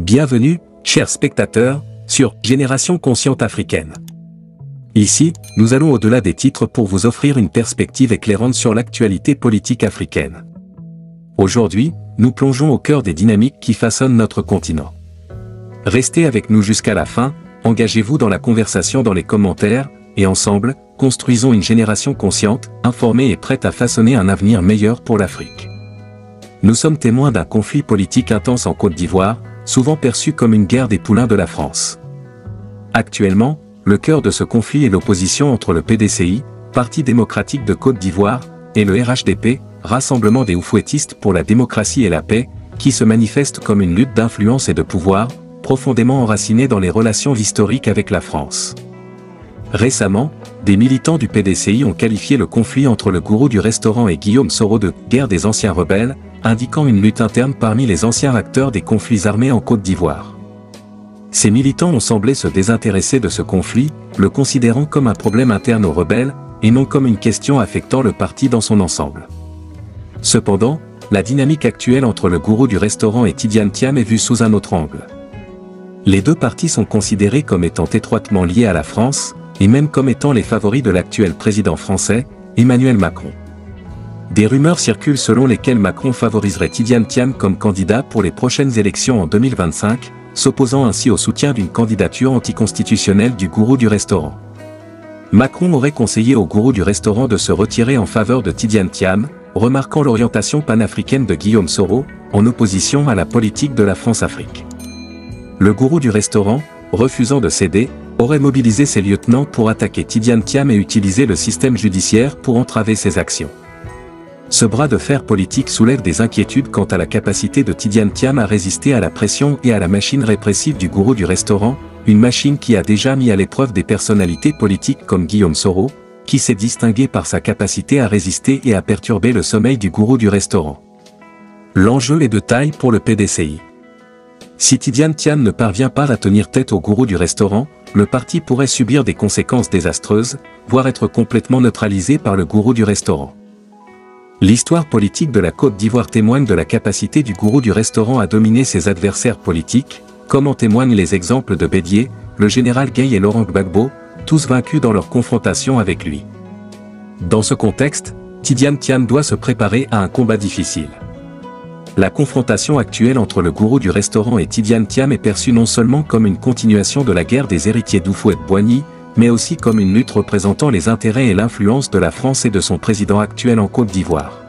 Bienvenue, chers spectateurs, sur Génération Consciente Africaine. Ici, nous allons au-delà des titres pour vous offrir une perspective éclairante sur l'actualité politique africaine. Aujourd'hui, nous plongeons au cœur des dynamiques qui façonnent notre continent. Restez avec nous jusqu'à la fin, engagez-vous dans la conversation dans les commentaires, et ensemble, construisons une génération consciente, informée et prête à façonner un avenir meilleur pour l'Afrique. Nous sommes témoins d'un conflit politique intense en Côte d'Ivoire, souvent perçu comme une guerre des poulains de la France. Actuellement, le cœur de ce conflit est l'opposition entre le PDCI, Parti démocratique de Côte d'Ivoire, et le RHDP, Rassemblement des Oufouettistes pour la démocratie et la paix, qui se manifeste comme une lutte d'influence et de pouvoir, profondément enracinée dans les relations historiques avec la France. Récemment, des militants du PDCI ont qualifié le conflit entre le gourou du restaurant et Guillaume Soro de « guerre des anciens rebelles », indiquant une lutte interne parmi les anciens acteurs des conflits armés en Côte d'Ivoire. Ces militants ont semblé se désintéresser de ce conflit, le considérant comme un problème interne aux rebelles, et non comme une question affectant le parti dans son ensemble. Cependant, la dynamique actuelle entre le gourou du restaurant et Tidiane Thiam est vue sous un autre angle. Les deux partis sont considérés comme étant étroitement liés à la France, et même comme étant les favoris de l'actuel président français, Emmanuel Macron. Des rumeurs circulent selon lesquelles Macron favoriserait Tidiane Thiam comme candidat pour les prochaines élections en 2025, s'opposant ainsi au soutien d'une candidature anticonstitutionnelle du gourou du restaurant. Macron aurait conseillé au gourou du restaurant de se retirer en faveur de Tidiane Thiam, remarquant l'orientation panafricaine de Guillaume Soro, en opposition à la politique de la France-Afrique. Le gourou du restaurant, refusant de céder, aurait mobilisé ses lieutenants pour attaquer Tidiane Thiam et utiliser le système judiciaire pour entraver ses actions. Ce bras de fer politique soulève des inquiétudes quant à la capacité de Tidiane Thiam à résister à la pression et à la machine répressive du gourou du restaurant, une machine qui a déjà mis à l'épreuve des personnalités politiques comme Guillaume Soro, qui s'est distingué par sa capacité à résister et à perturber le sommeil du gourou du restaurant. L'enjeu est de taille pour le PDCI. Si Tidiane Thiam ne parvient pas à tenir tête au gourou du restaurant, le parti pourrait subir des conséquences désastreuses, voire être complètement neutralisé par le gourou du restaurant. L'histoire politique de la Côte d'Ivoire témoigne de la capacité du gourou du restaurant à dominer ses adversaires politiques, comme en témoignent les exemples de Bédié, le général Gueye et Laurent Gbagbo, tous vaincus dans leur confrontation avec lui. Dans ce contexte, Tidiane Thiam doit se préparer à un combat difficile. La confrontation actuelle entre le gourou du restaurant et Tidiane Thiam est perçue non seulement comme une continuation de la guerre des héritiers d'Houphouët-Boigny, mais aussi comme une lutte représentant les intérêts et l'influence de la France et de son président actuel en Côte d'Ivoire.